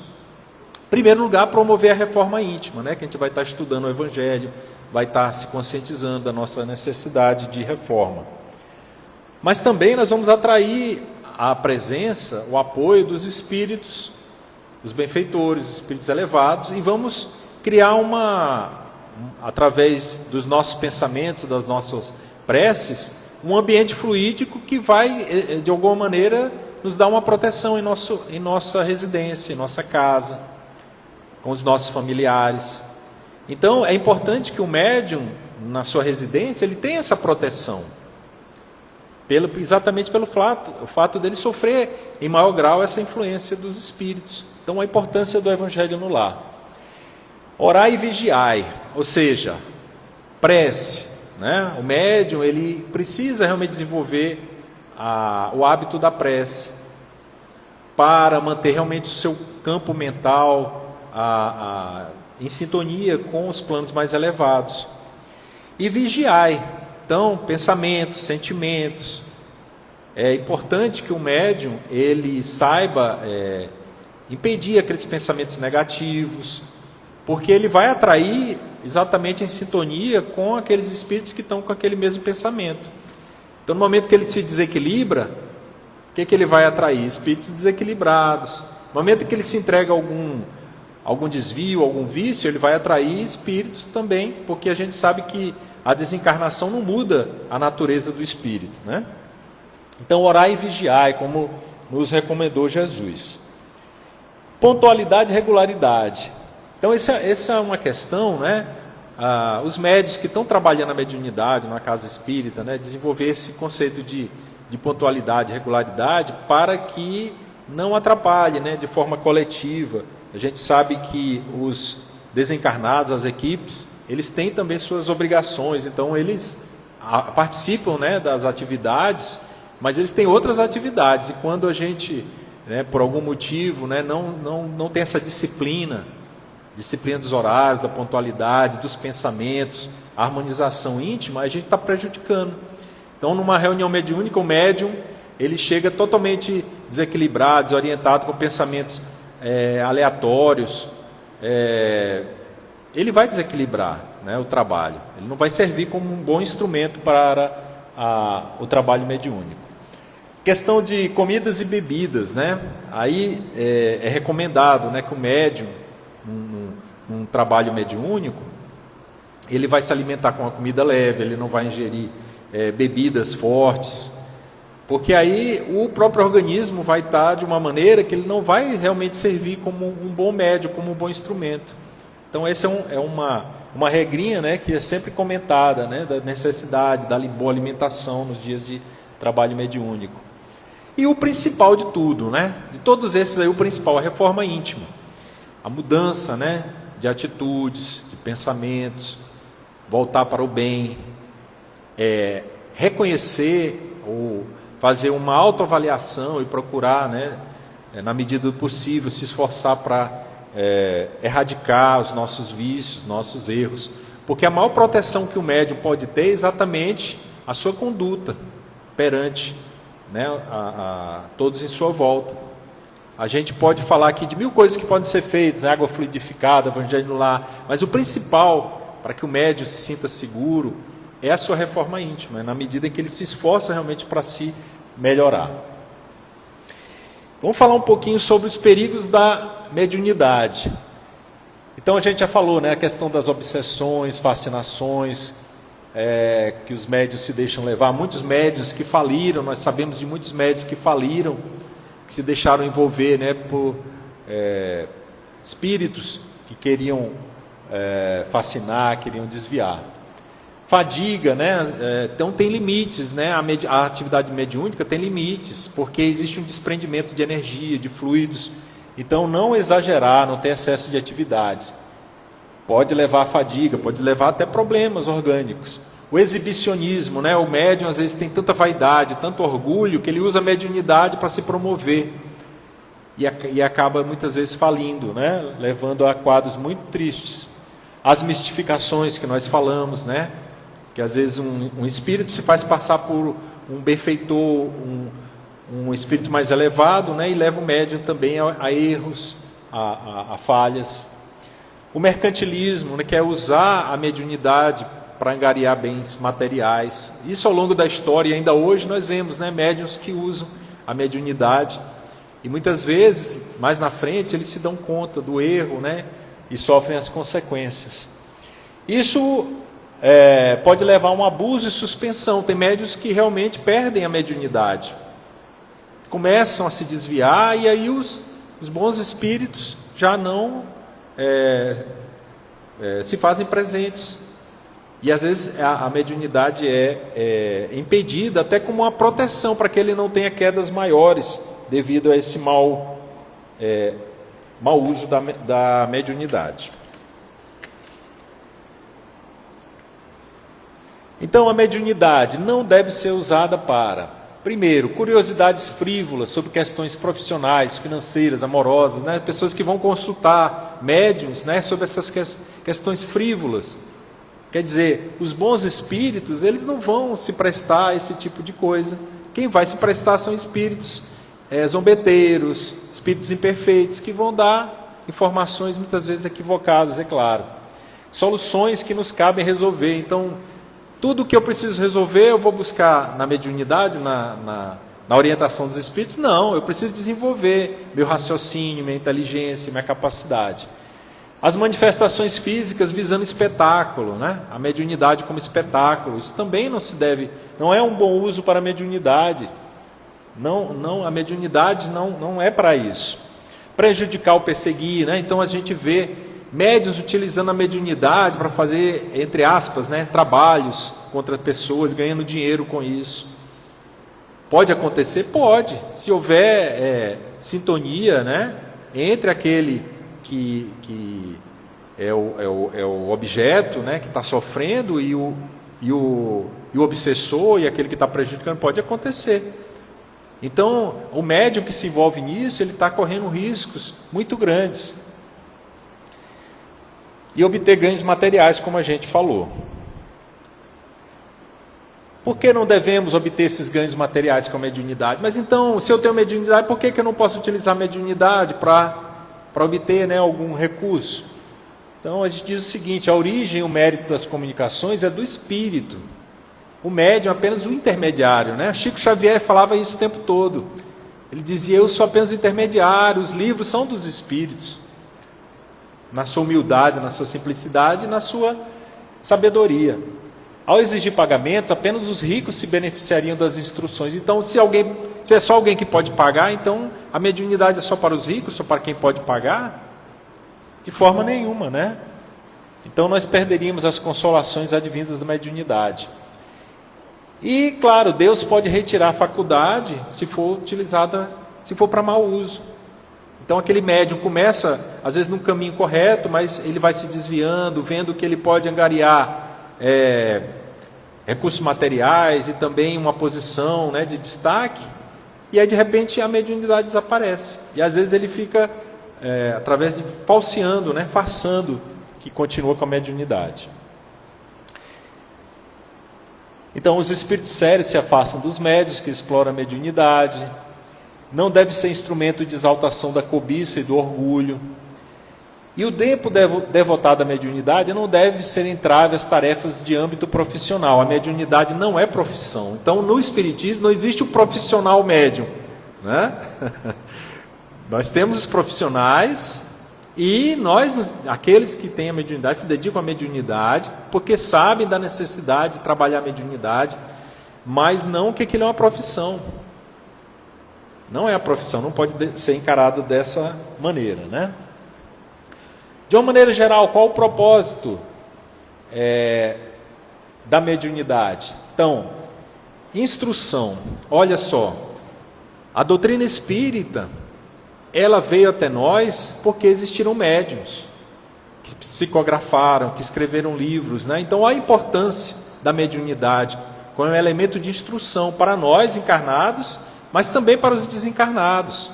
em primeiro lugar, promover a reforma íntima, né? Que a gente vai estar estudando o Evangelho, vai estar se conscientizando da nossa necessidade de reforma. Mas também nós vamos atrair a presença, o apoio dos espíritos, dos benfeitores, dos espíritos elevados, e vamos criar através dos nossos pensamentos, das nossas preces, um ambiente fluídico que vai, de alguma maneira, nos dar uma proteção em nossa residência, em nossa casa, com os nossos familiares. Então, é importante que o médium, na sua residência, ele tenha essa proteção, exatamente pelo fato dele sofrer, em maior grau, essa influência dos espíritos. Então, a importância do Evangelho no lar. Orai e vigiai, ou seja, prece, né? O médium, ele precisa realmente desenvolver o hábito da prece para manter realmente o seu campo mental em sintonia com os planos mais elevados. E vigiai, então, pensamentos, sentimentos. É importante que o médium ele saiba impedir aqueles pensamentos negativos, porque ele vai atrair exatamente em sintonia com aqueles espíritos que estão com aquele mesmo pensamento. Então, no momento que ele se desequilibra, o que ele vai atrair? Espíritos desequilibrados. No momento que ele se entrega a algum desvio, algum vício, ele vai atrair espíritos também, porque a gente sabe que a desencarnação não muda a natureza do espírito, né? Então, orai e vigiai, como nos recomendou Jesus. Pontualidade e regularidade. Então, essa é uma questão, né? Os médios que estão trabalhando na mediunidade, na casa espírita, né? Desenvolver esse conceito de pontualidade e regularidade para que não atrapalhe, né? De forma coletiva. A gente sabe que os desencarnados, as equipes, eles têm também suas obrigações, então eles participam, né? Das atividades, mas eles têm outras atividades, e quando a gente, né, por algum motivo, né, não tem essa disciplina dos horários, da pontualidade, dos pensamentos, a harmonização íntima, a gente está prejudicando. Então, numa reunião mediúnica, o médium ele chega totalmente desequilibrado, desorientado, com pensamentos aleatórios, ele vai desequilibrar, né, o trabalho. Ele não vai servir como um bom instrumento para o trabalho mediúnico. Questão de comidas e bebidas, né? Aí é recomendado, né, que o médium, num trabalho mediúnico, ele vai se alimentar com uma comida leve, ele não vai ingerir bebidas fortes, porque aí o próprio organismo vai estar de uma maneira que ele não vai realmente servir como um bom médium, como um bom instrumento. Então, essa é uma regrinha, né, que é sempre comentada, né, da necessidade da boa alimentação nos dias de trabalho mediúnico. E o principal de tudo, né, de todos esses aí, o principal, a reforma íntima. A mudança, né, de atitudes, de pensamentos, voltar para o bem, reconhecer ou fazer uma autoavaliação e procurar, né, na medida do possível, se esforçar para erradicar os nossos vícios, nossos erros, porque a maior proteção que o médium pode ter é exatamente a sua conduta perante, né, a todos em sua volta. A gente pode falar aqui de 1000 coisas que podem ser feitas, né, água fluidificada, evangelho no lar, mas o principal para que o médium se sinta seguro é a sua reforma íntima, na medida em que ele se esforça realmente para se melhorar. Vamos falar um pouquinho sobre os perigos da mediunidade. Então a gente já falou, né, a questão das obsessões, fascinações, que os médiuns se deixam levar. Muitos médiuns que faliram, nós sabemos de muitos médiuns que faliram, que se deixaram envolver, né, por espíritos que queriam fascinar, queriam desviar. Fadiga, né? Então tem limites, né? A atividade mediúnica tem limites, porque existe um desprendimento de energia, de fluidos. Então não exagerar, não ter excesso de atividade. Pode levar a fadiga, pode levar até problemas orgânicos. O exibicionismo, né? O médium às vezes tem tanta vaidade, tanto orgulho, que ele usa a mediunidade para se promover. E acaba muitas vezes falindo, né? Levando a quadros muito tristes. As mistificações que nós falamos, né? que às vezes um espírito se faz passar por um benfeitor, um espírito mais elevado, né, e leva o médium também a erros, a falhas. O mercantilismo, né, que é usar a mediunidade para angariar bens materiais. Isso ao longo da história, e ainda hoje nós vemos, né, médiuns que usam a mediunidade, e muitas vezes, mais na frente, eles se dão conta do erro, né, e sofrem as consequências. Isso pode levar a um abuso e suspensão. Tem médiuns que realmente perdem a mediunidade, começam a se desviar, e aí os bons espíritos já não se fazem presentes. E às vezes a mediunidade é impedida até como uma proteção para que ele não tenha quedas maiores devido a esse mau uso da mediunidade. Então a mediunidade não deve ser usada para, primeiro, curiosidades frívolas sobre questões profissionais, financeiras, amorosas, né? Pessoas que vão consultar médiuns, né, sobre essas questões frívolas. Quer dizer, os bons espíritos, eles não vão se prestar a esse tipo de coisa. Quem vai se prestar são espíritos zombeteiros, espíritos imperfeitos, que vão dar informações muitas vezes equivocadas, é claro. Soluções que nos cabem resolver. Então, tudo que eu preciso resolver, eu vou buscar na mediunidade, na orientação dos espíritos? Não, eu preciso desenvolver meu raciocínio, minha inteligência, minha capacidade. As manifestações físicas visando espetáculo, né? A mediunidade como espetáculo, isso também não é um bom uso para a mediunidade. A mediunidade não é para isso. Prejudicar ou perseguir, né? Então a gente vê médiuns utilizando a mediunidade para fazer, entre aspas, né, trabalhos contra pessoas, ganhando dinheiro com isso. Pode acontecer? Pode. Se houver sintonia, né, entre aquele que é o objeto, né, que está sofrendo e o obsessor e aquele que está prejudicando, pode acontecer. Então, o médium que se envolve nisso, ele está correndo riscos muito grandes. E obter ganhos materiais, como a gente falou. Por que não devemos obter esses ganhos materiais com a mediunidade? Mas então, se eu tenho mediunidade, por que eu não posso utilizar a mediunidade para obter, né, algum recurso? Então, a gente diz o seguinte: a origem e o mérito das comunicações é do espírito. O médium é apenas o intermediário, né? Chico Xavier falava isso o tempo todo. Ele dizia: eu sou apenas o intermediário, os livros são dos espíritos. Na sua humildade, na sua simplicidade e na sua sabedoria. Ao exigir pagamentos, apenas os ricos se beneficiariam das instruções. Então, se é só alguém que pode pagar, então a mediunidade é só para os ricos, só para quem pode pagar? De forma nenhuma, né? Então nós perderíamos as consolações advindas da mediunidade. E, claro, Deus pode retirar a faculdade se for utilizada, se for para mau uso. Então aquele médium começa, às vezes, num caminho correto, mas ele vai se desviando, vendo que ele pode angariar recursos materiais e também uma posição, né, de destaque, e aí de repente a mediunidade desaparece. E às vezes ele fica, através de falseando, né, farsando, que continua com a mediunidade. Então os espíritos sérios se afastam dos médiuns que exploram a mediunidade. Não deve ser instrumento de exaltação da cobiça e do orgulho. E o tempo devotado à mediunidade não deve ser entrave às tarefas de âmbito profissional. A mediunidade não é profissão. Então, no Espiritismo não existe o profissional médium, né? Nós temos os profissionais e aqueles que têm a mediunidade, se dedicam à mediunidade, porque sabem da necessidade de trabalhar a mediunidade, mas não que aquilo é uma profissão. Não é a profissão, não pode ser encarado dessa maneira, né? De uma maneira geral, qual o propósito da mediunidade? Então, instrução. Olha só, a doutrina espírita, ela veio até nós porque existiram médiuns que psicografaram, que escreveram livros, né? Então, a importância da mediunidade como um elemento de instrução para nós encarnados, mas também para os desencarnados.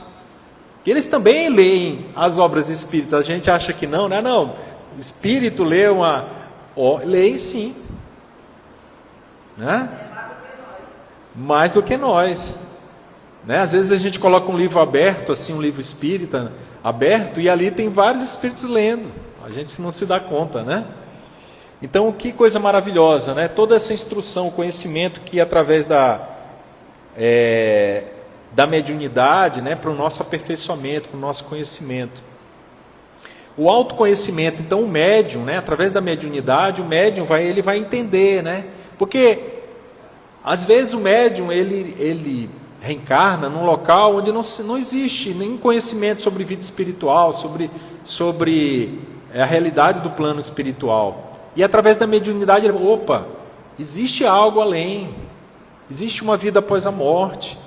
E eles também leem as obras espíritas. A gente acha que não, né? Não, espírito lê leem sim. né? Mais do que nós, né? Às vezes a gente coloca um livro aberto, assim, um livro espírita aberto, e ali tem vários espíritos lendo, a gente não se dá conta, né? Então, que coisa maravilhosa, né? Toda essa instrução, o conhecimento que através da mediunidade, né, para o nosso aperfeiçoamento, para o nosso conhecimento. O autoconhecimento, então o médium, né, através da mediunidade, o médium ele vai entender, né? Porque às vezes o médium ele reencarna num local onde não existe nenhum conhecimento sobre vida espiritual, sobre a realidade do plano espiritual. E através da mediunidade, opa, existe algo além, existe uma vida após a morte.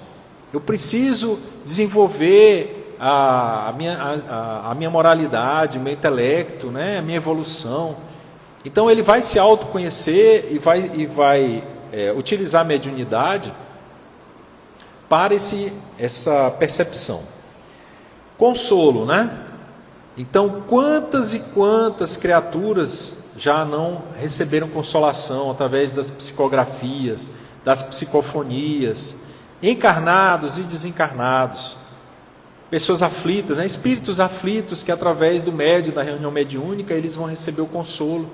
Eu preciso desenvolver a minha moralidade, o meu intelecto, né, a minha evolução. Então ele vai se autoconhecer e vai utilizar a mediunidade para essa percepção. Consolo, né? Então, quantas e quantas criaturas já não receberam consolação através das psicografias, das psicofonias, encarnados e desencarnados, pessoas aflitas, né? Espíritos aflitos que através do médium, da reunião mediúnica, eles vão receber o consolo.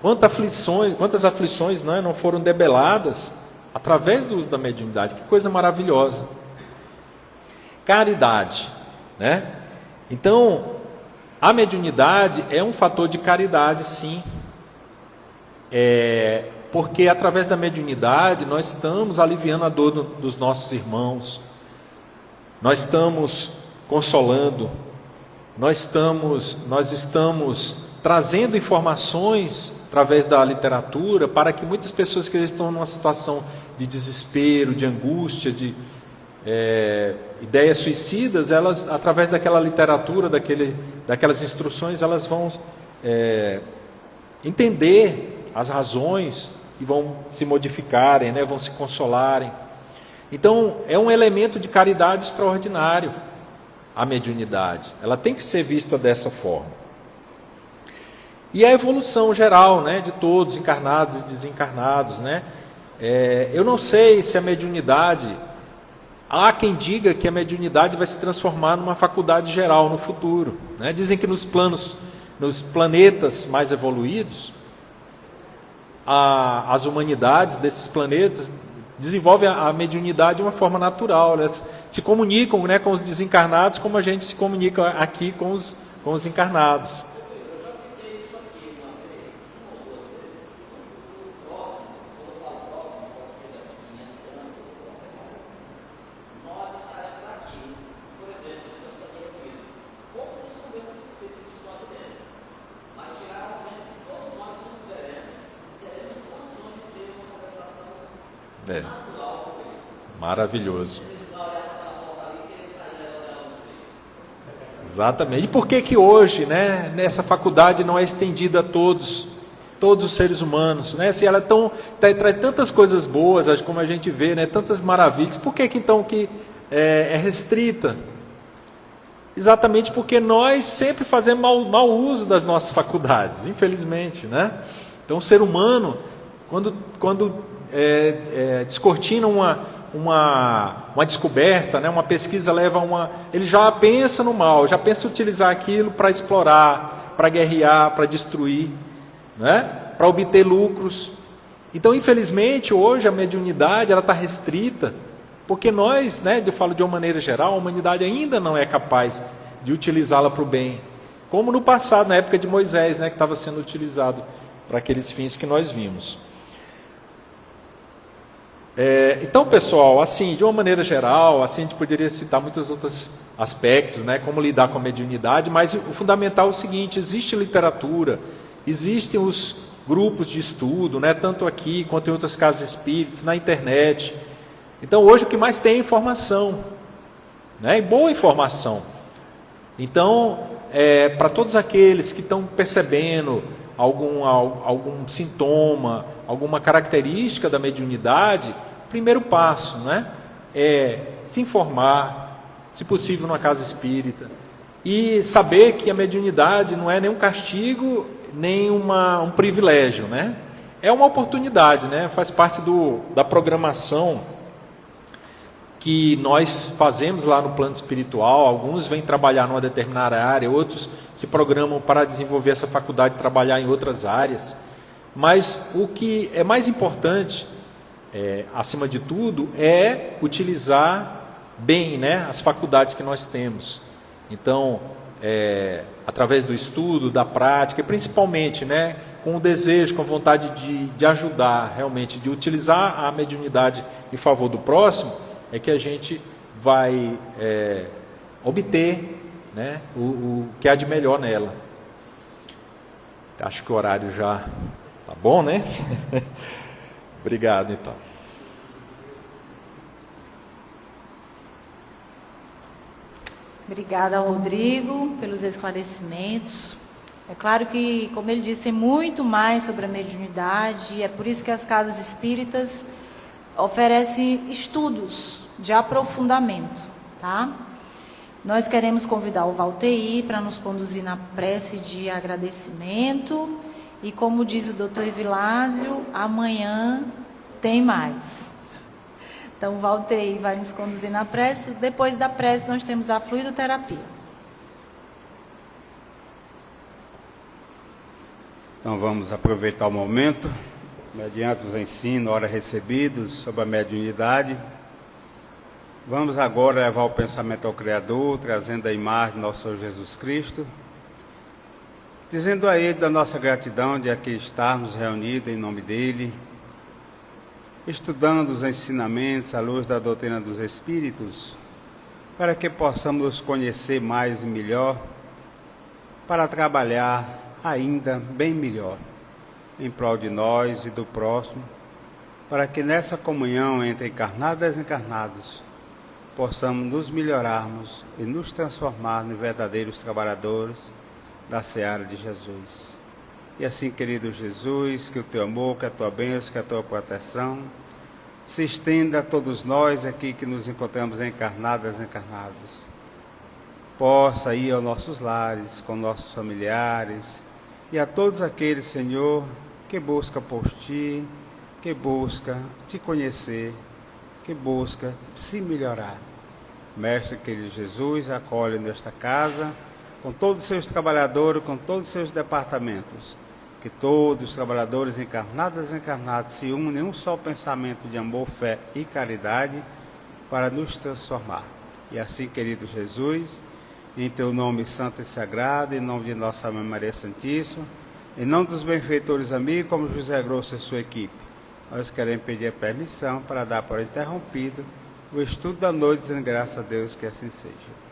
Quantas aflições não foram debeladas através do uso da mediunidade? Que coisa maravilhosa. Caridade, né? Então, a mediunidade é um fator de caridade, sim. Porque através da mediunidade nós estamos aliviando a dor dos nossos irmãos, nós estamos consolando, nós estamos trazendo informações através da literatura para que muitas pessoas que estão numa situação de desespero, de angústia, de ideias suicidas, elas, através daquela literatura, daquelas instruções, elas vão entender as razões e vão se modificarem, né? Vão se consolarem. Então, é um elemento de caridade extraordinário, a mediunidade. Ela tem que ser vista dessa forma. E a evolução geral, né, de todos, encarnados e desencarnados, né? Eu não sei se a mediunidade... Há quem diga que a mediunidade vai se transformar numa faculdade geral no futuro, né? Dizem que nos planetas mais evoluídos, as humanidades desses planetas desenvolvem a mediunidade de uma forma natural. Elas se comunicam, né, com os desencarnados como a gente se comunica aqui com os encarnados. Maravilhoso. Exatamente. E por que hoje, né, nessa faculdade não é estendida a todos os seres humanos, né? Se ela traz tantas coisas boas, como a gente vê, né, tantas maravilhas, por que então é restrita? Exatamente porque nós sempre fazemos mau uso das nossas faculdades, infelizmente, né? Então o ser humano, quando descortina uma descoberta, né, uma pesquisa ele já pensa no mal, já pensa em utilizar aquilo para explorar, para guerrear, para destruir, né, para obter lucros. Então, infelizmente, hoje a mediunidade está restrita, porque nós, né, eu falo de uma maneira geral, a humanidade ainda não é capaz de utilizá-la para o bem, como no passado, na época de Moisés, né, que estava sendo utilizado para aqueles fins que nós vimos. Então, pessoal, assim, de uma maneira geral, assim, a gente poderia citar muitos outros aspectos, né, como lidar com a mediunidade, mas o fundamental é o seguinte: existe literatura, existem os grupos de estudo, né, tanto aqui quanto em outras casas espíritas, na internet. Então, hoje o que mais tem é informação, né, e boa informação. Então, para todos aqueles que estão percebendo algum sintoma, alguma característica da mediunidade, primeiro passo, né, é se informar, se possível numa casa espírita, e saber que a mediunidade não é nem um castigo, nem um privilégio, né? é uma oportunidade, né? Faz parte da programação que nós fazemos lá no plano espiritual. Alguns vêm trabalhar numa determinada área, outros se programam para desenvolver essa faculdade de trabalhar em outras áreas. Mas o que é mais importante, acima de tudo, é utilizar bem, né, as faculdades que nós temos. Então, através do estudo, da prática, e principalmente, né, com o desejo, com a vontade de ajudar, realmente, de utilizar a mediunidade em favor do próximo, é que a gente vai obter, né, o que há de melhor nela. Acho que o horário já tá bom, né? Obrigado, então. Obrigada ao Rodrigo pelos esclarecimentos. É claro que, como ele disse, tem muito mais sobre a mediunidade, e é por isso que as casas espíritas oferecem estudos de aprofundamento, tá? Nós queremos convidar o Valteir para nos conduzir na prece de agradecimento, e como diz o doutor Evilásio, amanhã tem mais. Então, o Valteir vai nos conduzir na prece. Depois da prece, nós temos a fluidoterapia. Então, vamos aproveitar o momento, mediante os ensinos, horas recebidos sobre a mediunidade. Vamos agora levar o pensamento ao Criador, trazendo a imagem do nosso Senhor Jesus Cristo, dizendo a Ele da nossa gratidão de aqui estarmos reunidos em nome dEle, estudando os ensinamentos à luz da doutrina dos Espíritos, para que possamos nos conhecer mais e melhor, para trabalhar ainda bem melhor, em prol de nós e do próximo, para que nessa comunhão entre encarnados e desencarnados, possamos nos melhorarmos e nos transformar em verdadeiros trabalhadores da seara de Jesus. E assim, querido Jesus, que o teu amor, que a tua bênção, que a tua proteção se estenda a todos nós aqui que nos encontramos encarnados e desencarnados. Possa ir aos nossos lares, com nossos familiares, e a todos aqueles, Senhor, que busca por Ti, que busca Te conhecer, que busca se melhorar. Mestre querido Jesus, acolhe nesta casa, com todos os seus trabalhadores, com todos os seus departamentos, que todos os trabalhadores encarnados e desencarnados se unem em um só pensamento de amor, fé e caridade para nos transformar. E assim, querido Jesus, em teu nome santo e sagrado, em nome de nossa Mãe Maria Santíssima, em nome dos benfeitores amigos, como José Grosso e sua equipe, nós queremos pedir a permissão para dar por interrompido o estudo da noite, dizendo graças a Deus que assim seja.